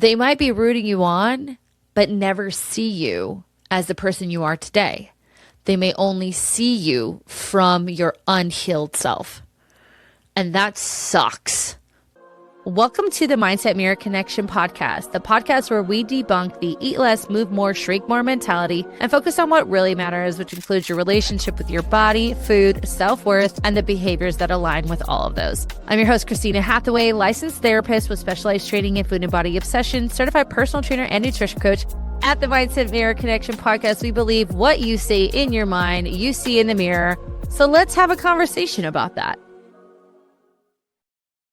They might be rooting you on, but never see you as the person you are today. They may only see you from your unhealed self. And that sucks. Welcome to the Mindset Mirror Connection podcast, the podcast where we debunk the eat less, move more, shrink more mentality and focus on what really matters, which includes your relationship with your body, food, self-worth, and the behaviors that align with all of those. I'm your host, Christina Hathaway, licensed therapist with specialized training in food and body obsession, certified personal trainer and nutrition coach. At the Mindset Mirror Connection podcast, we believe what you say in your mind, you see in the mirror. So let's have a conversation about that.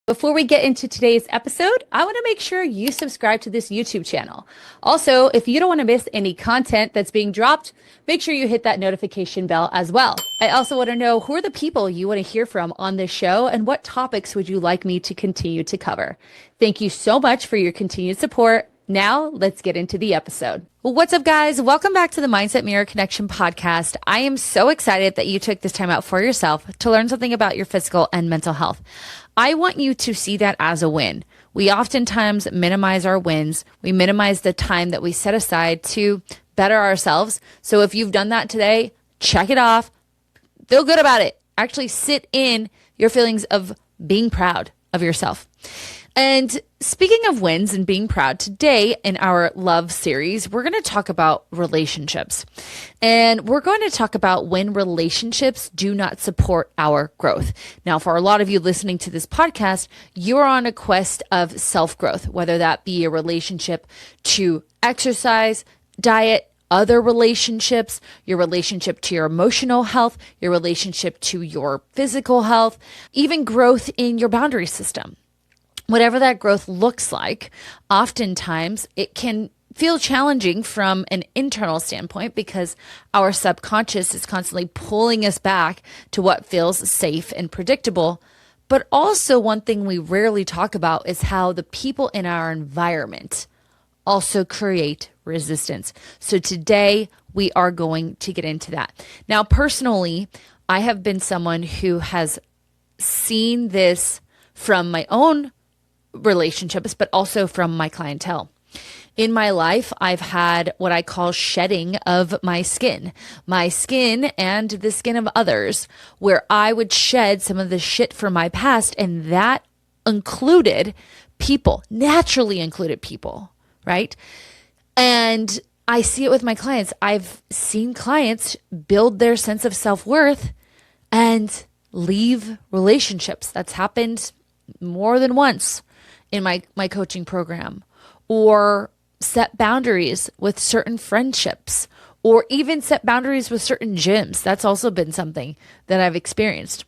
Before we get into today's episode, I want to make sure you subscribe to this YouTube channel. Also, if you don't want to miss any content that's being dropped, make sure you hit that notification bell as well. I also want to know who are the people you want to hear from on this show and what topics would you like me to continue to cover. Thank you so much for your continued support. Now, let's get into the episode. Well, what's up, guys? Welcome back to the Mindset Mirror Connection podcast. I am so excited that you took this time out for yourself to learn something about your physical and mental health. I want you to see that as a win. We oftentimes minimize our wins. We minimize the time that we set aside to better ourselves. So if you've done that today, check it off. Feel good about it. Actually sit in your feelings of being proud of yourself. And speaking of wins and being proud, today in our love series, we're going to talk about relationships. And we're going to talk about when relationships do not support our growth. Now, for a lot of you listening to this podcast, you're on a quest of self-growth, whether that be a relationship to exercise, diet, other relationships, your relationship to your emotional health, your relationship to your physical health, even growth in your boundary system. Whatever that growth looks like, oftentimes it can feel challenging from an internal standpoint because our subconscious is constantly pulling us back to what feels safe and predictable. But also one thing we rarely talk about is how the people in our environment also create resistance. So today we are going to get into that. Now, personally, I have been someone who has seen this from my own relationships, but also from my clientele. In my life, I've had what I call shedding of my skin and the skin of others, where I would shed some of the shit from my past. And that included people, naturally included people, right? And I see it with my clients. I've seen clients build their sense of self-worth and leave relationships. That's happened more than once in my coaching program, or set boundaries with certain friendships, or even set boundaries with certain gyms. That's also been something that I've experienced.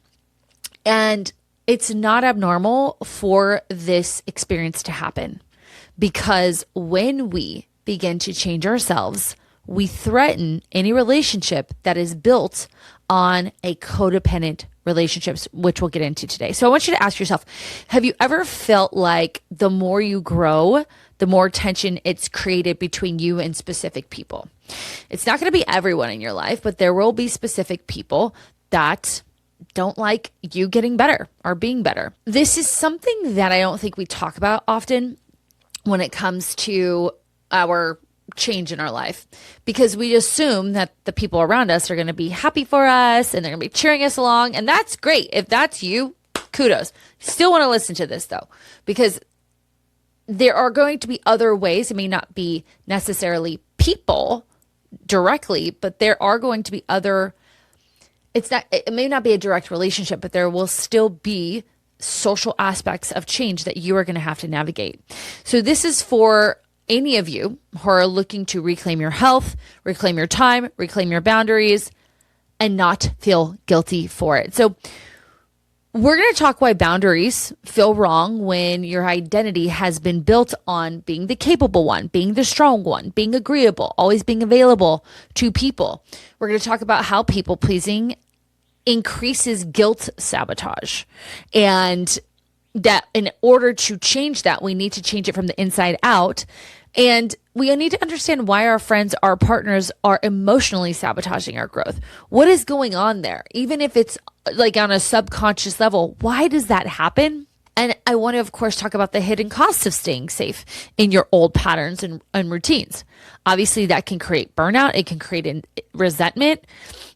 And it's not abnormal for this experience to happen, because when we begin to change ourselves, we threaten any relationship that is built on a codependent relationships, which we'll get into today. So I want you to ask yourself, have you ever felt like the more you grow, the more tension it's created between you and specific people? It's not going to be everyone in your life, but there will be specific people that don't like you getting better or being better. This is something that I don't think we talk about often when it comes to our change in our life, because we assume that the people around us are going to be happy for us and they're going to be cheering us along. And that's great. If that's you, kudos. Still want to listen to this though, because there are going to be other ways. It may not be necessarily people directly, but there are going to be other, it may not be a direct relationship, but there will still be social aspects of change that you are going to have to navigate. So this is for any of you who are looking to reclaim your health, reclaim your time, reclaim your boundaries, and not feel guilty for it. So we're going to talk why boundaries feel wrong when your identity has been built on being the capable one, being the strong one, being agreeable, always being available to people. We're going to talk about how people pleasing increases guilt sabotage, and that in order to change that, we need to change it from the inside out. And we need to understand why our friends, our partners are emotionally sabotaging our growth. What is going on there? Even if it's like on a subconscious level, why does that happen? And I want to, of course, talk about the hidden costs of staying safe in your old patterns and routines. Obviously, that can create burnout. It can create resentment.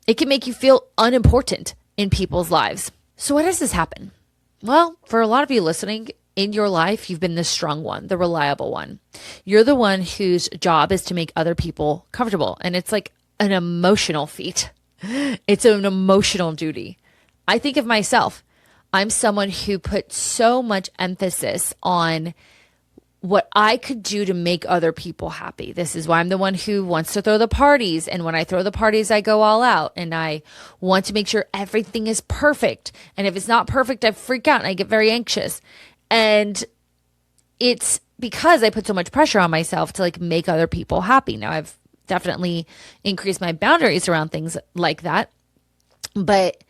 It can make you feel unimportant in people's lives. So why does this happen? Well, for a lot of you listening, in your life, you've been the strong one, the reliable one. You're the one whose job is to make other people comfortable. And it's like an emotional feat. It's an emotional duty. I think of myself. I'm someone who put so much emphasis on what I could do to make other people happy. This is why I'm the one who wants to throw the parties. And when I throw the parties, I go all out and I want to make sure everything is perfect. And if it's not perfect, I freak out and I get very anxious. And it's because I put so much pressure on myself to like make other people happy. Now I've definitely increased my boundaries around things like that. But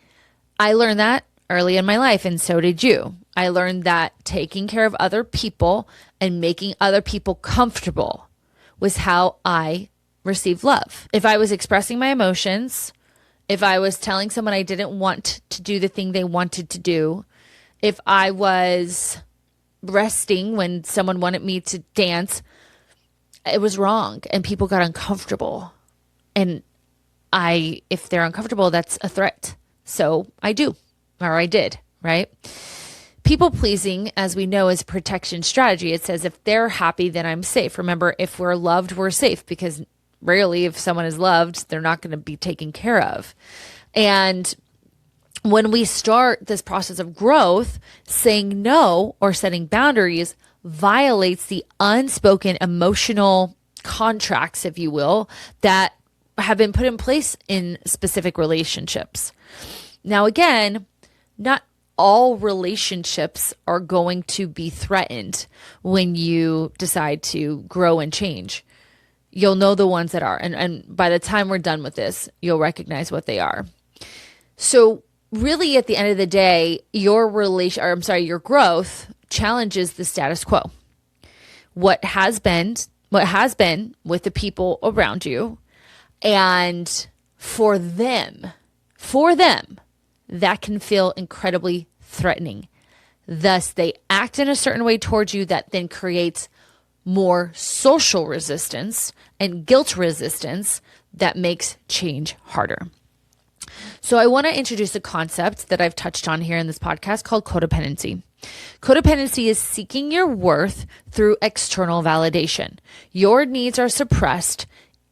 I learned that early in my life, and so did you. I learned that taking care of other people and making other people comfortable was how I received love. If I was expressing my emotions, if I was telling someone I didn't want to do the thing they wanted to do, if I was resting when someone wanted me to dance, it was wrong and people got uncomfortable. And if they're uncomfortable, that's a threat. So I do, or I did, right? People pleasing, as we know, is a protection strategy. It says if they're happy, then I'm safe. Remember, if we're loved, we're safe, because rarely if someone is loved, they're not going to be taken care of. And when we start this process of growth, saying no or setting boundaries violates the unspoken emotional contracts, if you will, that have been put in place in specific relationships. Now, again, not all relationships are going to be threatened when you decide to grow and change. You'll know the ones that are. And by the time we're done with this, you'll recognize what they are. So really, at the end of the day, your growth challenges the status quo. What has been with the people around you, and for them, that can feel incredibly threatening. Thus, they act in a certain way towards you that then creates more social resistance and guilt resistance that makes change harder. So I want to introduce a concept that I've touched on here in this podcast called codependency. Codependency is seeking your worth through external validation. Your needs are suppressed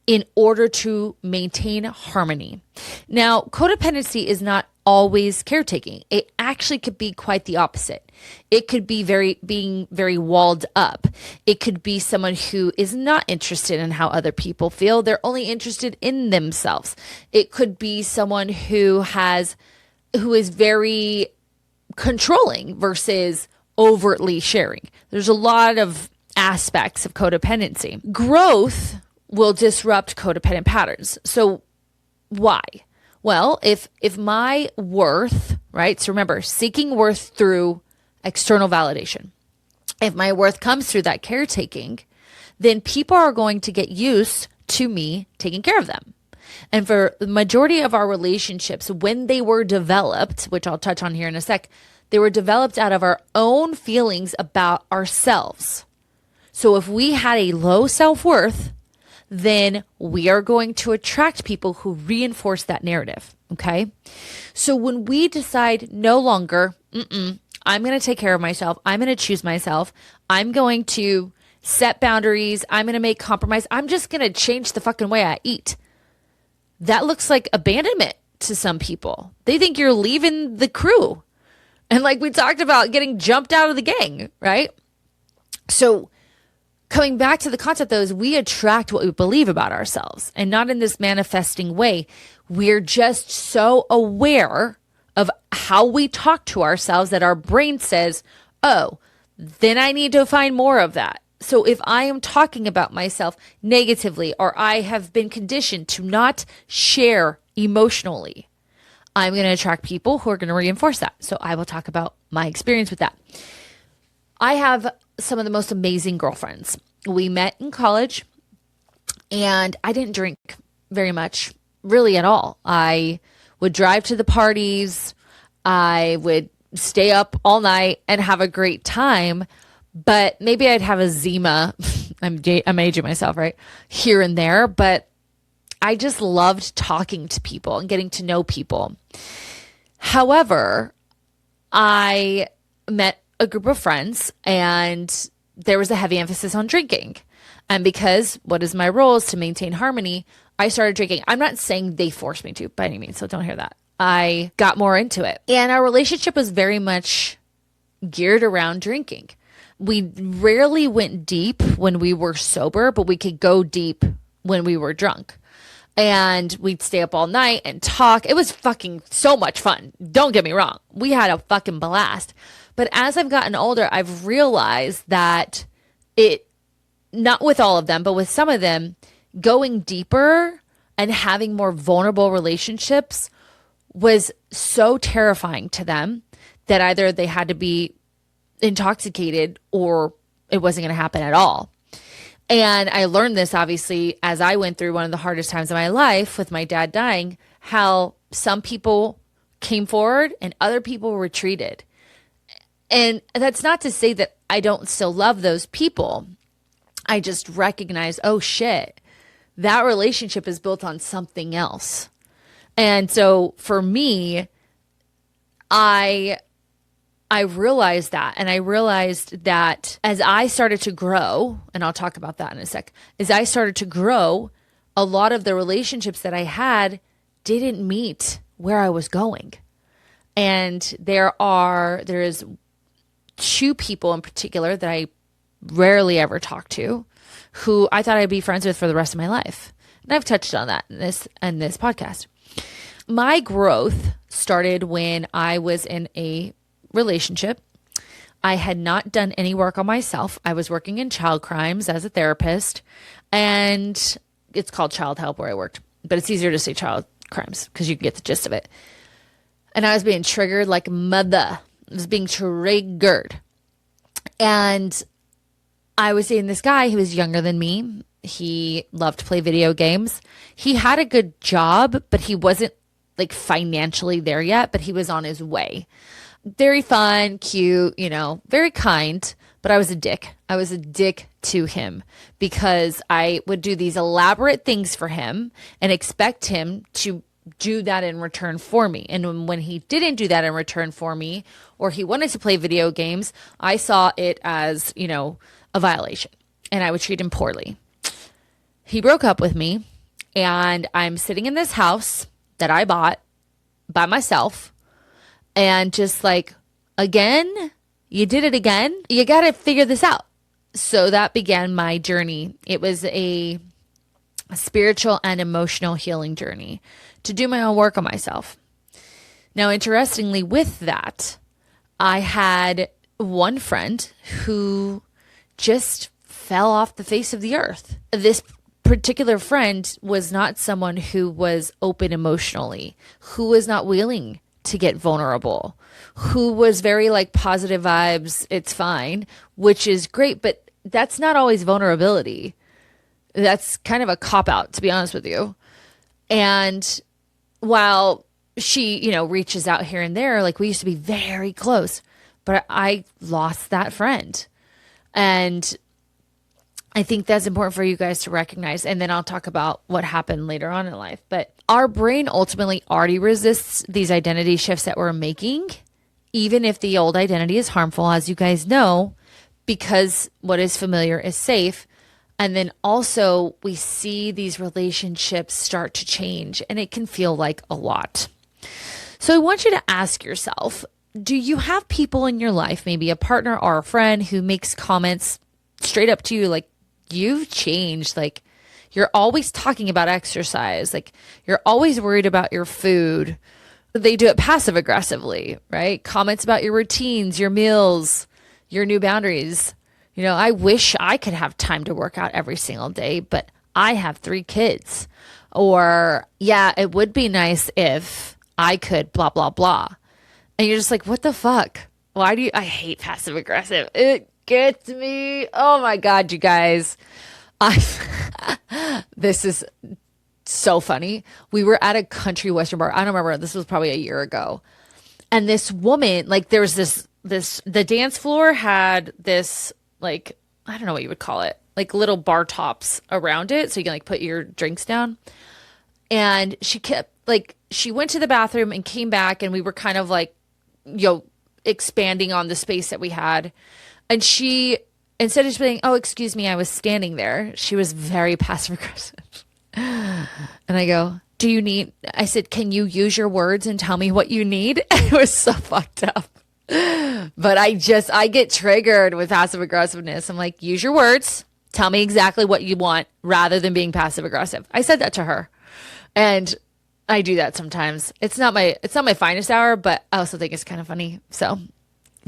in order to maintain harmony. Now, codependency is not always caretaking. It actually could be quite the opposite. It could be being very walled up. It could be someone who is not interested in how other people feel. They're only interested in themselves. It could be someone who is very controlling versus overtly sharing. There's a lot of aspects of codependency. Growth will disrupt codependent patterns. So why? Well, if my worth, right? So remember, seeking worth through external validation. If my worth comes through that caretaking, then people are going to get used to me taking care of them. And for the majority of our relationships, when they were developed, which I'll touch on here in a sec, they were developed out of our own feelings about ourselves. So if we had a low self-worth, then we are going to attract people who reinforce that narrative, okay? So when we decide no longer, I'm going to take care of myself, I'm going to choose myself, I'm going to set boundaries, I'm going to make compromise, I'm just going to change the fucking way I eat. That looks like abandonment to some people. They think you're leaving the crew. And like we talked about, getting jumped out of the gang, right? So coming back to the concept, though, is we attract what we believe about ourselves, and not in this manifesting way. We're just so aware of how we talk to ourselves that our brain says, oh, then I need to find more of that. So if I am talking about myself negatively, or I have been conditioned to not share emotionally, I'm going to attract people who are going to reinforce that. So I will talk about my experience with that. I have some of the most amazing girlfriends. We met in college, and I didn't drink very much, really at all. I would drive to the parties. I would stay up all night and have a great time. But maybe I'd have a Zima. I'm aging myself, right? Here and there. But I just loved talking to people and getting to know people. However, I met a group of friends and there was a heavy emphasis on drinking. And because what is my role is to maintain harmony, I started drinking. I'm not saying they forced me to by any means, so don't hear that. I got more into it. And our relationship was very much geared around drinking. We rarely went deep when we were sober, but we could go deep when we were drunk. And we'd stay up all night and talk. It was fucking so much fun. Don't get me wrong. We had a fucking blast. But as I've gotten older, I've realized that not with all of them, but with some of them, going deeper and having more vulnerable relationships was so terrifying to them that either they had to be intoxicated or it wasn't going to happen at all. And I learned this obviously as I went through one of the hardest times of my life with my dad dying, how some people came forward and other people retreated. And that's not to say that I don't still love those people. I just recognize, oh shit, that relationship is built on something else. And so for me, I realized that. And I realized that as I started to grow, and I'll talk about that in a sec, as I started to grow, a lot of the relationships that I had didn't meet where I was going. And there is two people in particular that I rarely ever talk to who I thought I'd be friends with for the rest of my life. And I've touched on that in this podcast. My growth started when I was in a relationship. I had not done any work on myself. I was working in child crimes as a therapist, and it's called child help where I worked, but it's easier to say child crimes because you can get the gist of it. And I was being triggered like mother. I was being triggered. And I was seeing this guy who was younger than me. He loved to play video games. He had a good job, but he wasn't like financially there yet, but he was on his way. Very fun, cute, very kind, but I was a dick. I was a dick to him because I would do these elaborate things for him and expect him to do that in return for me. And when he didn't do that in return for me, or he wanted to play video games, I saw it as, a violation, and I would treat him poorly. He broke up with me, and I'm sitting in this house that I bought by myself, and just like, again, you did it again. You got to figure this out. So that began my journey. It was a spiritual and emotional healing journey to do my own work on myself. Now, interestingly, with that, I had one friend who just fell off the face of the earth. This particular friend was not someone who was open emotionally, who was not willing to get vulnerable, who was very like positive vibes, it's fine, which is great, but that's not always vulnerability. That's kind of a cop-out, to be honest with you. And while she, reaches out here and there, like we used to be very close, but I lost that friend. And I think that's important for you guys to recognize. And then I'll talk about what happened later on in life. But our brain ultimately already resists these identity shifts that we're making, even if the old identity is harmful, as you guys know, because what is familiar is safe. And then also we see these relationships start to change, and it can feel like a lot. So I want you to ask yourself, do you have people in your life, maybe a partner or a friend, who makes comments straight up to you like, you've changed, like you're always talking about exercise, like you're always worried about your food. They do it passive aggressively, right? Comments about your routines, your meals, your new boundaries. I wish I could have time to work out every single day, but I have 3 kids. Or, yeah, it would be nice if I could blah, blah, blah. And you're just like, what the fuck? I hate passive aggressive. It gets me. Oh my God, you guys. This is so funny. We were at a country western bar. I don't remember. This was probably a year ago. And this woman, like there was the dance floor had this, like, I don't know what you would call it, like little bar tops around it. So you can like put your drinks down. And she kept like, she went to the bathroom and came back, and we were kind of like, expanding on the space that we had. And she, instead of just saying, "Oh, excuse me, I was standing there," she was very passive aggressive. And I go, I said, "Can you use your words and tell me what you need?" It was so fucked up. But I get triggered with passive aggressiveness. I'm like, use your words. Tell me exactly what you want rather than being passive aggressive. I said that to her. And I do that sometimes. It's not my finest hour, but I also think it's kind of funny. So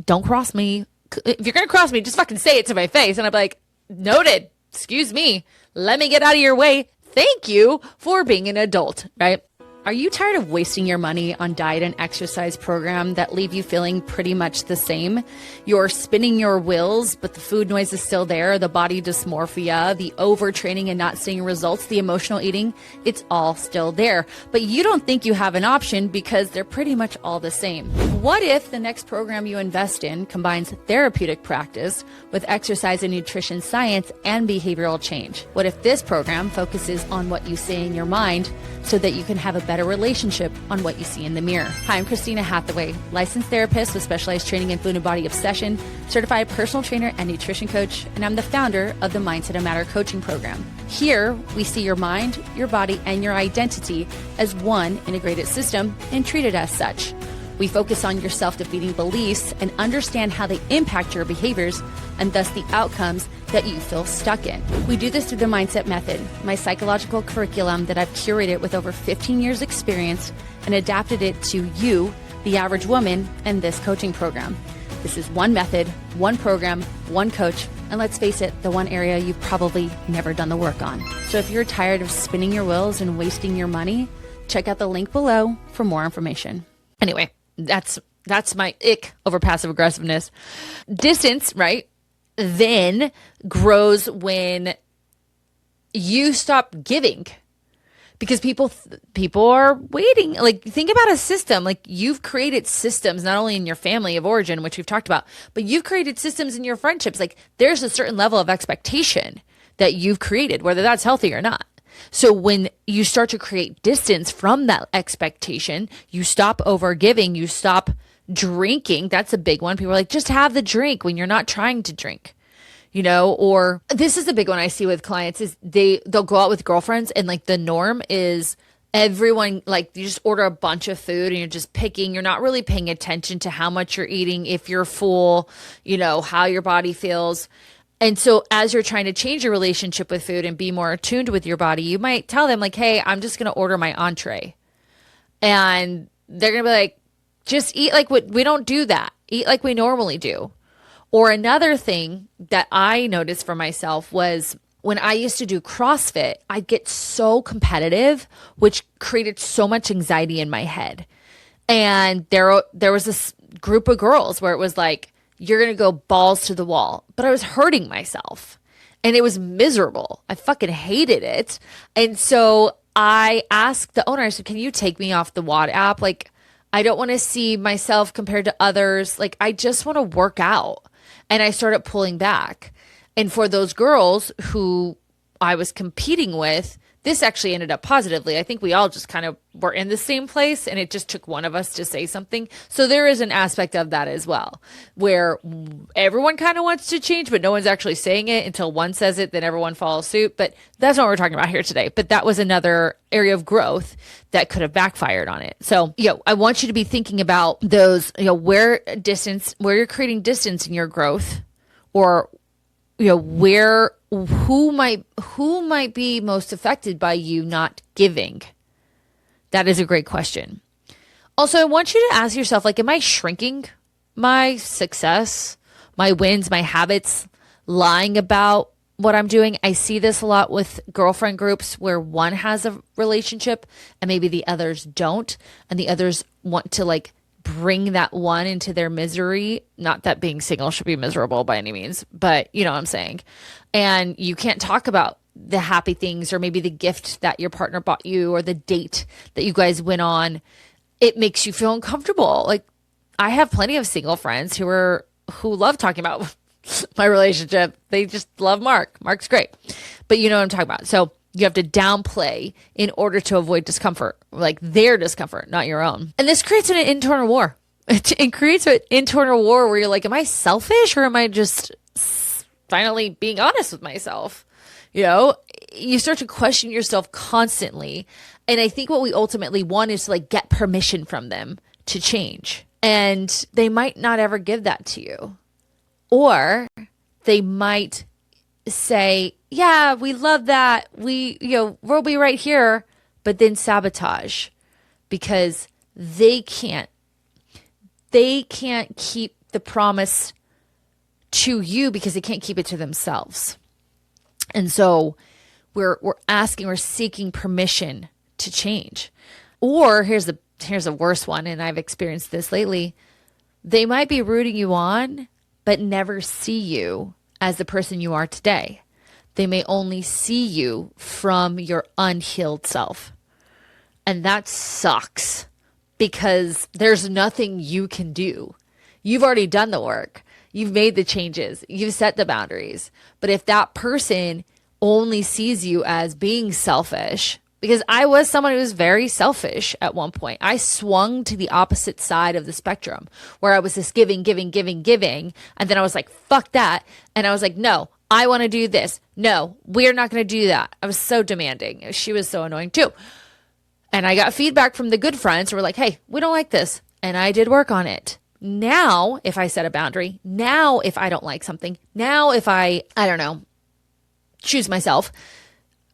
don't cross me. If you're going to cross me, just fucking say it to my face. And I'm like, noted. Excuse me. Let me get out of your way. Thank you for being an adult, right? Are you tired of wasting your money on diet and exercise program that leave you feeling pretty much the same? You're spinning your wheels, but the food noise is still there, the body dysmorphia, the overtraining and not seeing results, the emotional eating, it's all still there. But you don't think you have an option because they're pretty much all the same. What if the next program you invest in combines therapeutic practice with exercise and nutrition science and behavioral change? What if this program focuses on what you say in your mind so that you can have a better relationship on what you see in the mirror? Hi, I'm Christina Hathaway, licensed therapist with specialized training in food and body obsession, certified personal trainer and nutrition coach, and I'm the founder of the Mindset of Matter coaching program. Here, we see your mind, your body, and your identity as one integrated system and treat it as such. We focus on your self-defeating beliefs and understand how they impact your behaviors and thus the outcomes that you feel stuck in. We do this through the Mindset Method, my psychological curriculum that I've curated with over 15 years experience and adapted it to you, the average woman, and this coaching program. This is one method, one program, one coach, and let's face it, the one area you've probably never done the work on. So if you're tired of spinning your wheels and wasting your money, check out the link below for more information. Anyway, that's my ick over passive aggressiveness. Distance, right, then grows when you stop giving, because people are waiting. Like, think about a system. Like, you've created systems not only in your family of origin, which we've talked about, but you've created systems in your friendships. Like, there's a certain level of expectation that you've created, whether that's healthy or not. So when you start to create distance from that expectation, you stop over giving, you stop drinking. That's a big one. People are like, just have the drink when you're not trying to drink, or this is a big one I see with clients is they'll go out with girlfriends, and like the norm is everyone, like, you just order a bunch of food and you're just picking, you're not really paying attention to how much you're eating, if you're full, how your body feels. And so as you're trying to change your relationship with food and be more attuned with your body, you might tell them like, hey, I'm just going to order my entree. And they're going to be like, just eat like what we don't do that. Eat like we normally do. Or another thing that I noticed for myself was when I used to do CrossFit, I'd get so competitive, which created so much anxiety in my head. And there was this group of girls where it was like, you're going to go balls to the wall. But I was hurting myself and it was miserable. I fucking hated it. And so I asked the owner, I said, can you take me off the WOD app? Like, I don't want to see myself compared to others. Like, I just want to work out. And I started pulling back. And for those girls who I was competing with, this actually ended up positively. I think we all just kind of were in the same place, and it just took one of us to say something. So there is an aspect of that as well, where everyone kind of wants to change, but no one's actually saying it until one says it, then everyone follows suit. But that's not what we're talking about here today. But that was another area of growth that could have backfired on it. So, I want you to be thinking about those, where you're creating distance in your growth, or who might be most affected by you not giving? That is a great question. Also, I want you to ask yourself, like, am I shrinking my success, my wins, my habits, lying about what I'm doing? I see this a lot with girlfriend groups where one has a relationship and maybe the others don't, and the others want to like bring that one into their misery. Not that being single should be miserable by any means, but you know what I'm saying. And you can't talk about the happy things, or maybe the gift that your partner bought you, or the date that you guys went on. It makes you feel uncomfortable. Like, I have plenty of single friends who love talking about my relationship. They just love Mark. Mark's great. But you know what I'm talking about. So you have to downplay in order to avoid discomfort, like their discomfort, not your own. And this creates an internal war. It creates an internal war where you're like, am I selfish or am I just finally being honest with myself? You know, you start to question yourself constantly. And I think what we ultimately want is to like get permission from them to change. And they might not ever give that to you. Or they might say, yeah, we love that. We'll be right here, but then sabotage because they can't keep the promise to you because they can't keep it to themselves. And so we're seeking permission to change. Or here's a worse one, and I've experienced this lately. They might be rooting you on, but never see you as the person you are today. They may only see you from your unhealed self. And that sucks because there's nothing you can do. You've already done the work. You've made the changes. You've set the boundaries. But if that person only sees you as being selfish, because I was someone who was very selfish at one point. I swung to the opposite side of the spectrum where I was just giving. And then I was like, fuck that. And I was like, no, I want to do this. No, we're not going to do that. I was so demanding. She was so annoying too. And I got feedback from the good friends who were like, hey, we don't like this. And I did work on it. Now, if I set a boundary, now if I don't like something, now if I don't know, choose myself,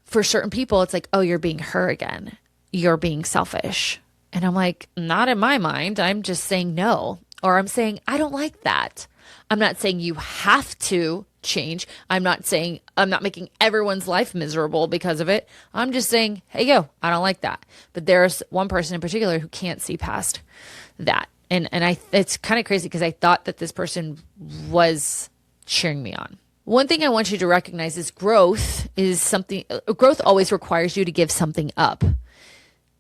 for certain people, it's like, oh, you're being her again. You're being selfish. And I'm like, not in my mind. I'm just saying no. Or I'm saying, I don't like that. I'm not saying you have to change. I'm not making everyone's life miserable because of it. I'm just saying, hey, yo, I don't like that. But there's one person in particular who can't see past that. And it's kind of crazy because I thought that this person was cheering me on. One thing I want you to recognize is growth always requires you to give something up.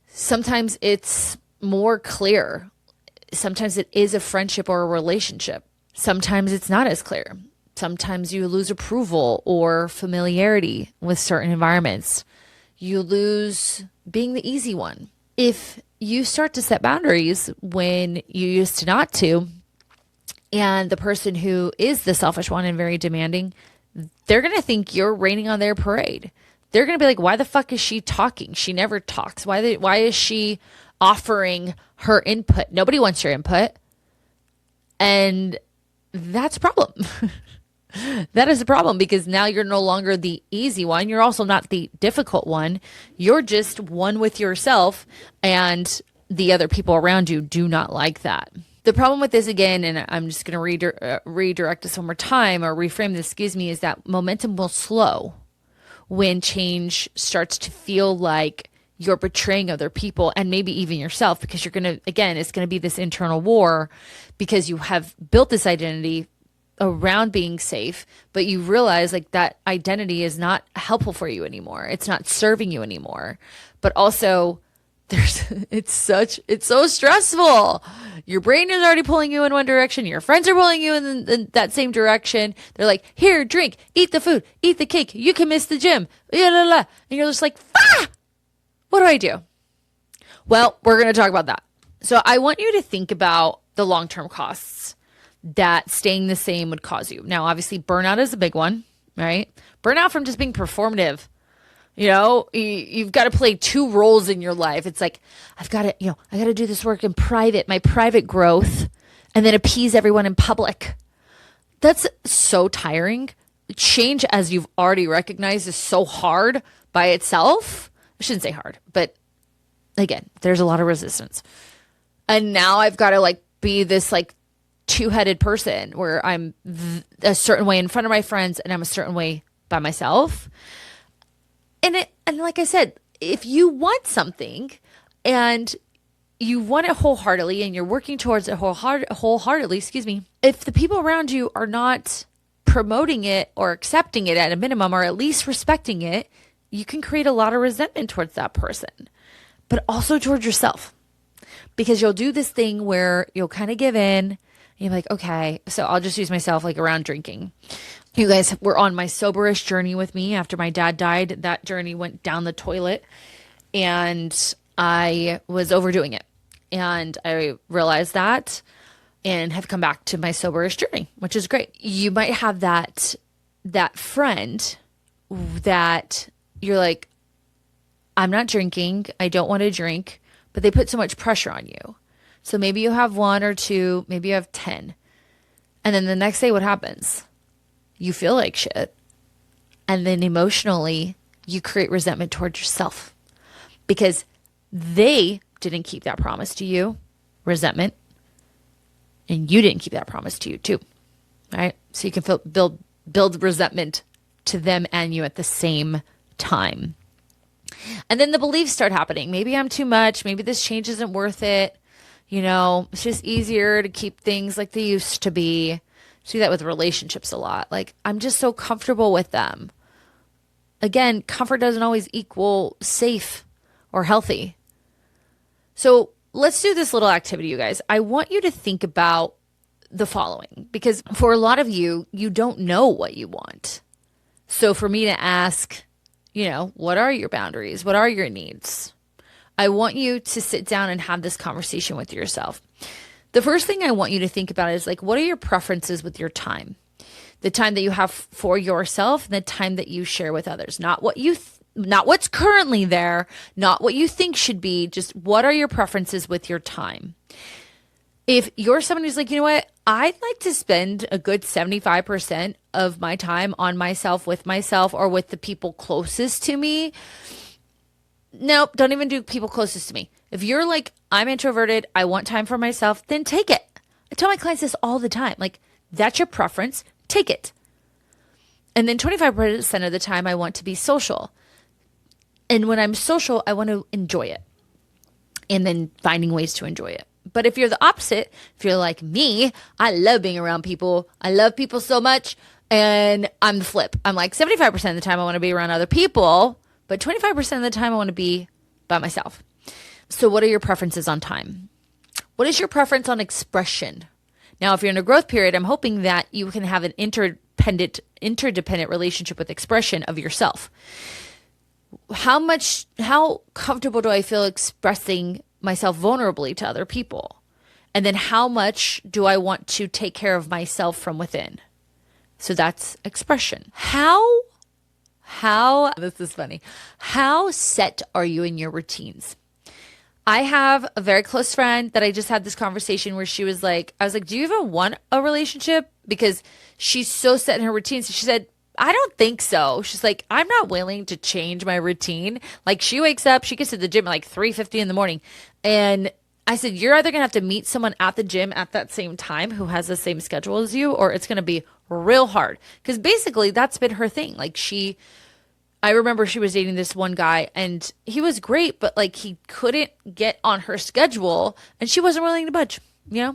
Sometimes it's more clear. Sometimes it is a friendship or a relationship. Sometimes it's not as clear. Sometimes you lose approval or familiarity with certain environments. You lose being the easy one. If you start to set boundaries when you used to not to, and the person who is the selfish one and very demanding, they're going to think you're raining on their parade. They're going to be like, why the fuck is she talking? She never talks. Why is she offering her input? Nobody wants your input. And that's a problem. That is a problem because now you're no longer the easy one. You're also not the difficult one. You're just one with yourself, and the other people around you do not like that. The problem with this, again, and I'm just going to redirect this one more time or reframe this, is that momentum will slow when change starts to feel like you're betraying other people and maybe even yourself, because it's going to be this internal war because you have built this identity around being safe, but you realize like that identity is not helpful for you anymore. It's not serving you anymore. But also it's so stressful. Your brain is already pulling you in one direction. Your friends are pulling you in that same direction. They're like, here, drink, eat the food, eat the cake. You can miss the gym. And you're just like, what do I do? Well, we're going to talk about that. So I want you to think about the long-term costs that staying the same would cause you. Now, obviously, burnout is a big one, right? Burnout from just being performative. You know, you've got to play two roles in your life. It's like, I got to do this work in private, my private growth, and then appease everyone in public. That's so tiring. Change, as you've already recognized, is so hard by itself. I shouldn't say hard, but again, there's a lot of resistance. And now I've got to be this two-headed person where I'm a certain way in front of my friends and I'm a certain way by myself. And like I said, if you want something and you want it wholeheartedly and you're working towards it wholeheartedly, if the people around you are not promoting it or accepting it at a minimum, or at least respecting it, you can create a lot of resentment towards that person, but also towards yourself. because you'll do this thing where you'll kind of give in. And you're like, okay, so I'll just use myself like around drinking. You guys were on my soberish journey with me after my dad died. That journey went down the toilet and I was overdoing it. And I realized that and have come back to my soberish journey, which is great. You might have that friend that you're like, I'm not drinking. I don't want to drink, but they put so much pressure on you. So maybe you have one or two, maybe you have 10. And then the next day, what happens? You feel like shit. And then emotionally, you create resentment towards yourself because they didn't keep that promise to you, resentment, and you didn't keep that promise to you too, right? So you can build resentment to them and you at the same time. And then the beliefs start happening. Maybe I'm too much. Maybe this change isn't worth it. It's just easier to keep things like they used to be. See that with relationships a lot. Like, I'm just so comfortable with them. Again, comfort doesn't always equal safe or healthy. So let's do this little activity, you guys. I want you to think about the following, because for a lot of you, you don't know what you want. So for me to ask, what are your boundaries? What are your needs? I want you to sit down and have this conversation with yourself. The first thing I want you to think about is like, what are your preferences with your time? The time that you have for yourself and the time that you share with others, not what's currently there, not what you think should be, just what are your preferences with your time? If you're someone who's like, you know what, I'd like to spend a good 75% of my time on myself, with myself, or with the people closest to me. Nope, don't even do people closest to me. If you're like, I'm introverted, I want time for myself, then take it. I tell my clients this all the time. Like, that's your preference, take it. And then 25% of the time, I want to be social. And when I'm social, I want to enjoy it. And then finding ways to enjoy it. But if you're the opposite, if you're like me, I love being around people. I love people so much. And I'm the flip. I'm like 75% of the time I want to be around other people, but 25% of the time I want to be by myself. So what are your preferences on time? What is your preference on expression? Now, if you're in a growth period, I'm hoping that you can have an interdependent relationship with expression of yourself. How comfortable do I feel expressing myself vulnerably to other people? And then how much do I want to take care of myself from within? So that's expression. How, this is funny. How set are you in your routines? I have a very close friend that I just had this conversation where she was like, I was like, do you even want a relationship? Because she's so set in her routines. So she said, I don't think so. She's like, I'm not willing to change my routine. Like, she wakes up, she gets to the gym at like 3:50 in the morning. And I said, you're either going to have to meet someone at the gym at that same time who has the same schedule as you, or it's going to be real hard. Because basically that's been her thing. Like, I remember she was dating this one guy and he was great, but like he couldn't get on her schedule and she wasn't willing to budge, Now,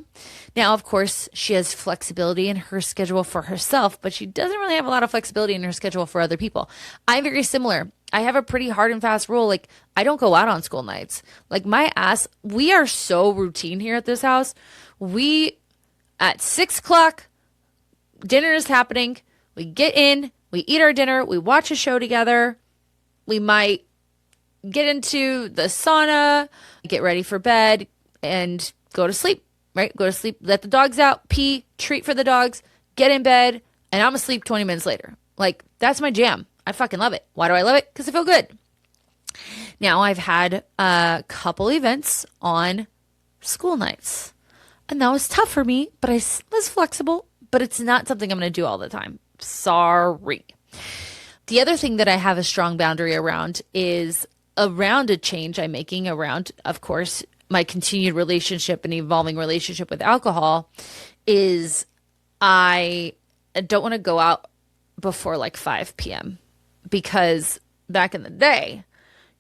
of course, she has flexibility in her schedule for herself, but she doesn't really have a lot of flexibility in her schedule for other people. I'm very similar. I have a pretty hard and fast rule. Like, I don't go out on school nights. Like, we are so routine here at this house. At 6:00, dinner is happening. We get in, we eat our dinner, we watch a show together. We might get into the sauna, get ready for bed, and go to sleep, right? Go to sleep, let the dogs out, pee, treat for the dogs, get in bed, and I'm asleep 20 minutes later. Like, that's my jam. I fucking love it. Why do I love it? Because I feel good. Now, I've had a couple events on school nights, and that was tough for me, but I was flexible, but it's not something I'm going to do all the time. Sorry. The other thing that I have a strong boundary around is around a change I'm making around, of course, my continued relationship and evolving relationship with alcohol is I don't want to go out before like 5 p.m. because back in the day,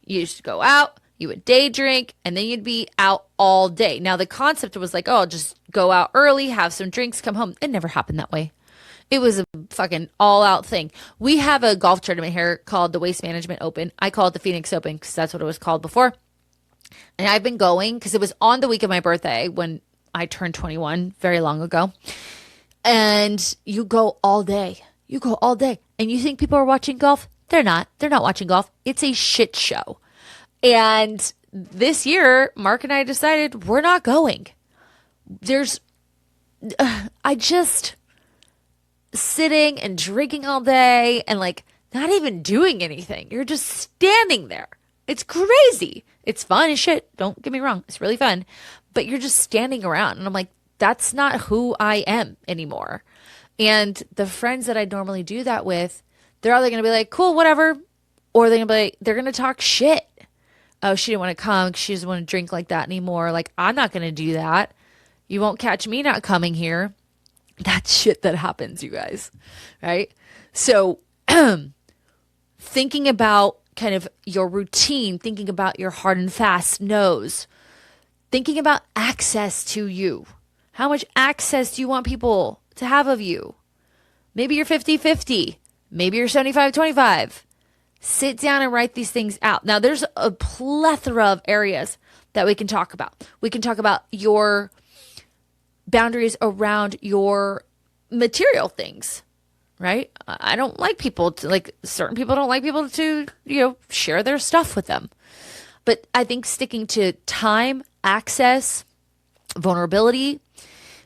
you used to go out, you would day drink, and then you'd be out all day. Now, the concept was like, oh, just go out early, have some drinks, come home. It never happened that way. It was a fucking all-out thing. We have a golf tournament here called the Waste Management Open. I call it the Phoenix Open because that's what it was called before. And I've been going because it was on the week of my birthday when I turned 21 very long ago. And you go all day. You go all day. And you think people are watching golf? They're not. They're not watching golf. It's a shit show. And this year, Mark and I decided we're not going. I just sitting and drinking all day and like not even doing anything. You're just standing there. It's crazy. It's fun as shit. Don't get me wrong. It's really fun. But you're just standing around. And I'm like, that's not who I am anymore. And the friends that I normally do that with, they're either going to be like, cool, whatever. Or they're going to talk shit. Oh, she didn't want to come. She doesn't want to drink like that anymore. Like, I'm not going to do that. You won't catch me not coming here. That's shit that happens, you guys. Right? So thinking about kind of your routine, thinking about your hard and fast no's, thinking about access to you. How much access do you want people to have of you? Maybe you're 50-50. Maybe you're 75-25. Sit down and write these things out. Now, there's a plethora of areas that we can talk about. We can talk about your boundaries around your material things, right? I don't like people to, like, certain people don't like people to, share their stuff with them. But I think sticking to time, access, vulnerability,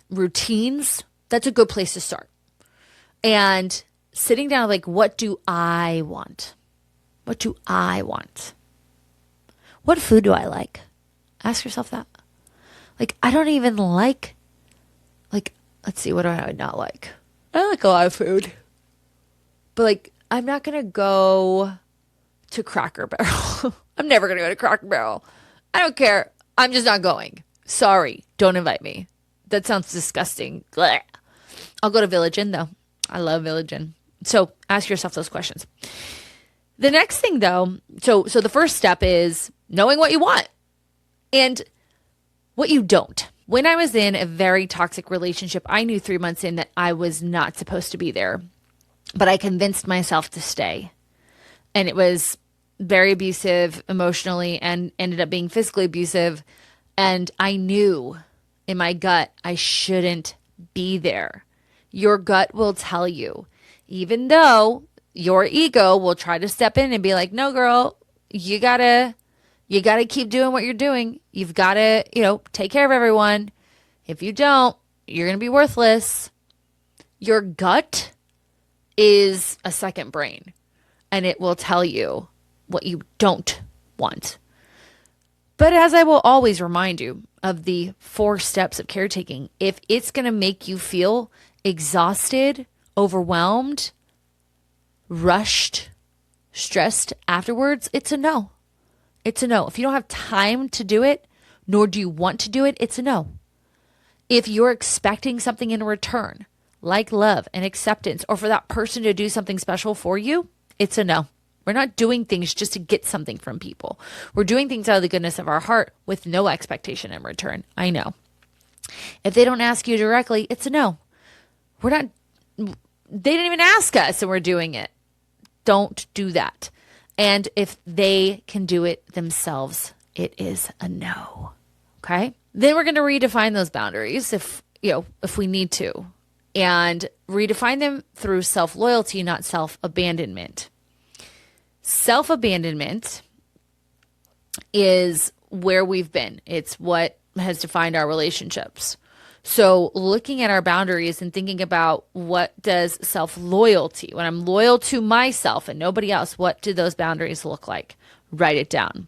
routines, that's a good place to start. And sitting down, like, what do I want? What do I want? What food do I like? Ask yourself that. Like, I don't even like, let's see, what do I not like? I like a lot of food. But, like, I'm not going to go to Cracker Barrel. I'm never going to go to Cracker Barrel. I don't care. I'm just not going. Sorry. Don't invite me. That sounds disgusting. Blech. I'll go to Village Inn, though. I love Village Inn. So ask yourself those questions. The next thing, though, so the first step is knowing what you want and what you don't. When I was in a very toxic relationship, I knew 3 months in that I was not supposed to be there, but I convinced myself to stay. And it was very abusive emotionally and ended up being physically abusive. And I knew in my gut I shouldn't be there. Your gut will tell you, even though your ego will try to step in and be like, no, girl, you gotta keep doing what you're doing. You've got to, take care of everyone. If you don't, you're going to be worthless. Your gut is a second brain, and it will tell you what you don't want. But as I will always remind you of the 4 steps of caretaking, if it's going to make you feel exhausted, overwhelmed, rushed, stressed afterwards, it's a no. It's a no. If you don't have time to do it, nor do you want to do it, it's a no. If you're expecting something in return, like love and acceptance, or for that person to do something special for you, it's a no. We're not doing things just to get something from people. We're doing things out of the goodness of our heart with no expectation in return. I know. If they don't ask you directly, it's a no. They didn't even ask us and we're doing it. Don't do that. And if they can do it themselves, it is a no. Okay? Then we're going to redefine those boundaries if we need to, and redefine them through self-loyalty, not self-abandonment. Self-abandonment is where we've been. It's what has defined our relationships. So looking at our boundaries and thinking about what does self-loyalty, when I'm loyal to myself and nobody else, what do those boundaries look like? Write it down.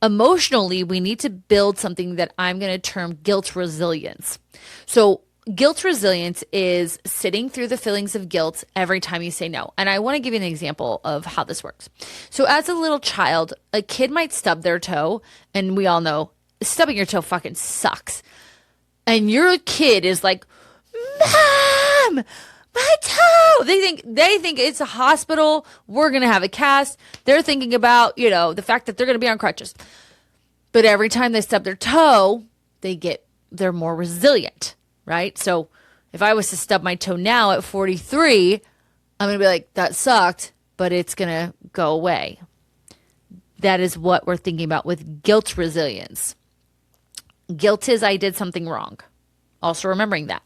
Emotionally, we need to build something that I'm going to term guilt resilience. So guilt resilience is sitting through the feelings of guilt every time you say no. And I want to give you an example of how this works. So as a little child, a kid might stub their toe, and we all know stubbing your toe fucking sucks. And your kid is like, Mom, my toe. They think it's a hospital. We're going to have a cast. They're thinking about, the fact that they're going to be on crutches. But every time they stub their toe, they're more resilient, right? So if I was to stub my toe now at 43, I'm going to be like, that sucked, but it's going to go away. that is what we're thinking about with guilt resilience. Guilt is I did something wrong. Also remembering that.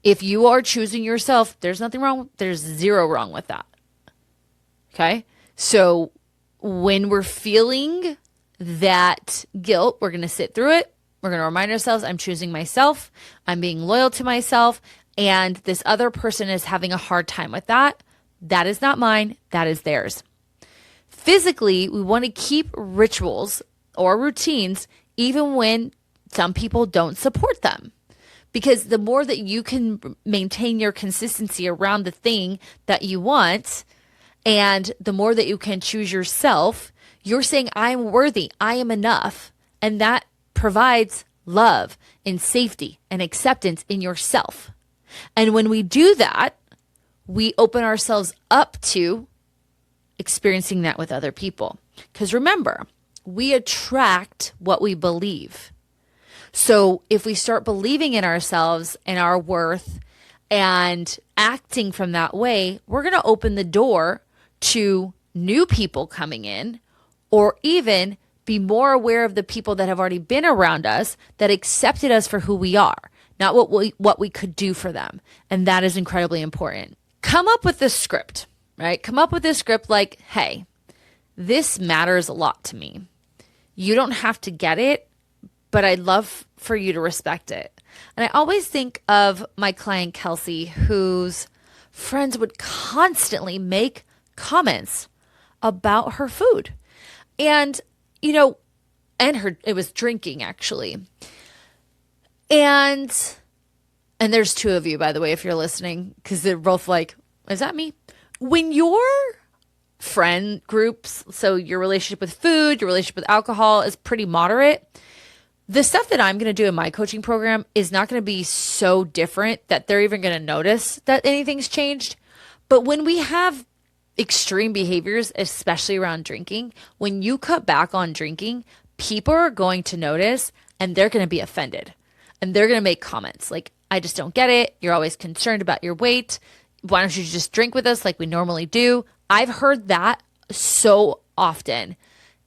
If you are choosing yourself, there's nothing wrong. There's zero wrong with that. Okay? So when we're feeling that guilt, we're going to sit through it. We're going to remind ourselves, I'm choosing myself. I'm being loyal to myself. And this other person is having a hard time with that. That is not mine. That is theirs. Physically, we want to keep rituals or routines even when some people don't support them. Because the more that you can maintain your consistency around the thing that you want, and the more that you can choose yourself, you're saying, I am worthy, I am enough. And that provides love and safety and acceptance in yourself. And when we do that, we open ourselves up to experiencing that with other people. Because remember, we attract what we believe. So if we start believing in ourselves and our worth and acting from that way, we're going to open the door to new people coming in, or even be more aware of the people that have already been around us that accepted us for who we are, not what we could do for them. And that is incredibly important. Come up with this script, right? Come up with this script like, hey, this matters a lot to me. You don't have to get it, but I'd love for you to respect it. And I always think of my client, Kelsey, whose friends would constantly make comments about her food. And, it was drinking actually. And there's two of you, by the way, if you're listening, because they're both like, is that me? When your friend groups, so your relationship with food, your relationship with alcohol is pretty moderate, the stuff that I'm going to do in my coaching program is not going to be so different that they're even going to notice that anything's changed. But when we have extreme behaviors, especially around drinking, when you cut back on drinking, people are going to notice and they're going to be offended. And they're going to make comments like, I just don't get it. You're always concerned about your weight. Why don't you just drink with us like we normally do? I've heard that so often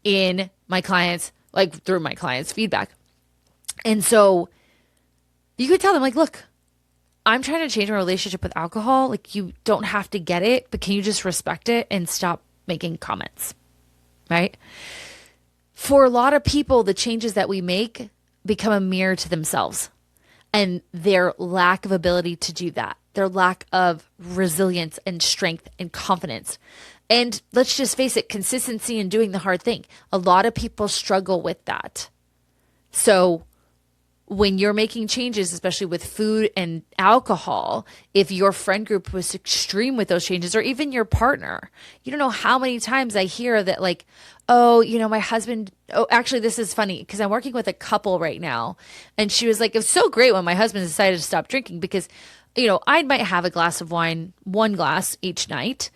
in my clients, like through my clients' feedback. And so you could tell them like, look, I'm trying to change my relationship with alcohol. Like, you don't have to get it, but can you just respect it and stop making comments, right? For a lot of people, the changes that we make become a mirror to themselves and their lack of ability to do that, their lack of resilience and strength and confidence. And let's just face it, consistency in doing the hard thing. A lot of people struggle with that. So when you're making changes, especially with food and alcohol, if your friend group was extreme with those changes, or even your partner, you don't know how many times I hear that like, oh, my husband, actually, this is funny because I'm working with a couple right now. And she was like, it was so great when my husband decided to stop drinking because, I might have a glass of wine, one glass each night,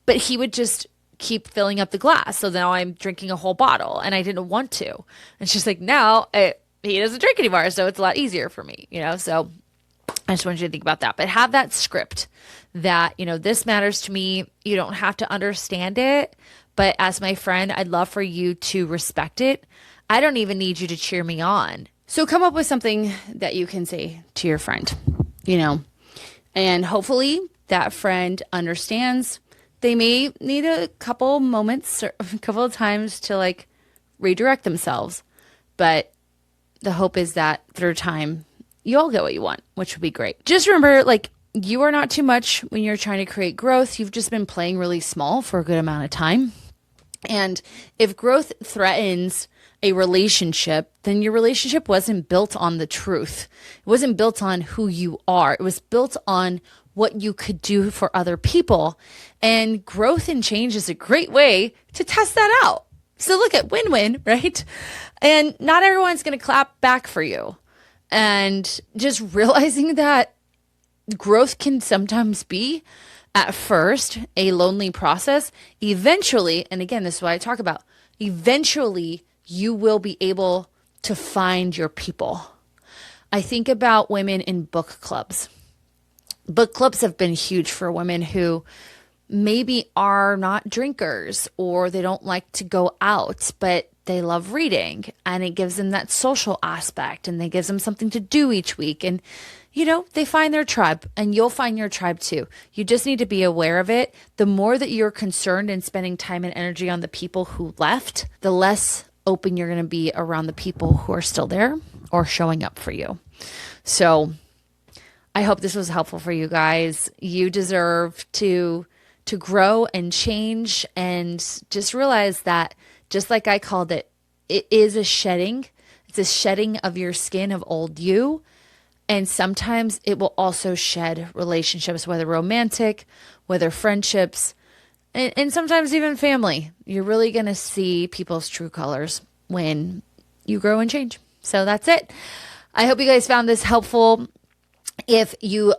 but he would just keep filling up the glass. So now I'm drinking a whole bottle and I didn't want to. And she's like, now he doesn't drink anymore, so it's a lot easier for me, So I just wanted you to think about that. But have that script that, this matters to me. You don't have to understand it, but as my friend, I'd love for you to respect it. I don't even need you to cheer me on. So come up with something that you can say to your friend, and hopefully that friend understands. They may need a couple moments or a couple of times to like redirect themselves, but the hope is that through time, you all get what you want, which would be great. Just remember, like, you are not too much when you're trying to create growth. You've just been playing really small for a good amount of time. And if growth threatens a relationship, then your relationship wasn't built on the truth. It wasn't built on who you are. It was built on what you could do for other people. And growth and change is a great way to test that out. So look at win-win, right? And not everyone's going to clap back for you. And just realizing that growth can sometimes be, at first, a lonely process. Eventually, and again, this is what I talk about, eventually you will be able to find your people. I think about women in book clubs. Book clubs have been huge for women who maybe are not drinkers or they don't like to go out, but they love reading and it gives them that social aspect and it gives them something to do each week. And, they find their tribe and you'll find your tribe too. You just need to be aware of it. The more that you're concerned and spending time and energy on the people who left, the less open you're going to be around the people who are still there or showing up for you. So I hope this was helpful for you guys. You deserve to grow and change, and just realize that, just like I called it, it is a shedding. It's a shedding of your skin of old you. And sometimes it will also shed relationships, whether romantic, whether friendships, and sometimes even family. You're really going to see people's true colors when you grow and change. So that's it. I hope you guys found this helpful. If you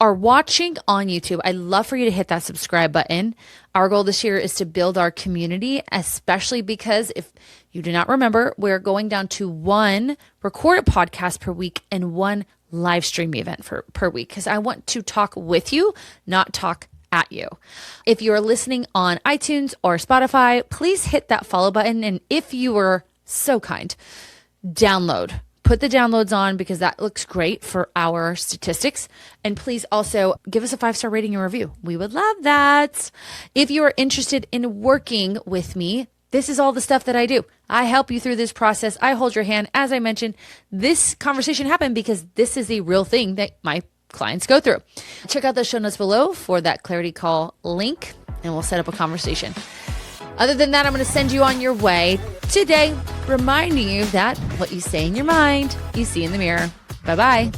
are watching on YouTube, I'd love for you to hit that subscribe button. Our goal this year is to build our community, especially because if you do not remember, we're going down to one recorded podcast per week and one live stream event per week, because I want to talk with you, not talk at you. If you are listening on iTunes or Spotify, please hit that follow button. And if you were so kind, put the downloads on, because that looks great for our statistics. And please also give us a 5-star rating and review. We would love that. If you are interested in working with me, this is all the stuff that I do. I help you through this process. I hold your hand. As I mentioned, this conversation happened because this is a real thing that my clients go through. Check out the show notes below for that clarity call link, and we'll set up a conversation. Other than that, I'm going to send you on your way today, reminding you that what you say in your mind, you see in the mirror. Bye-bye.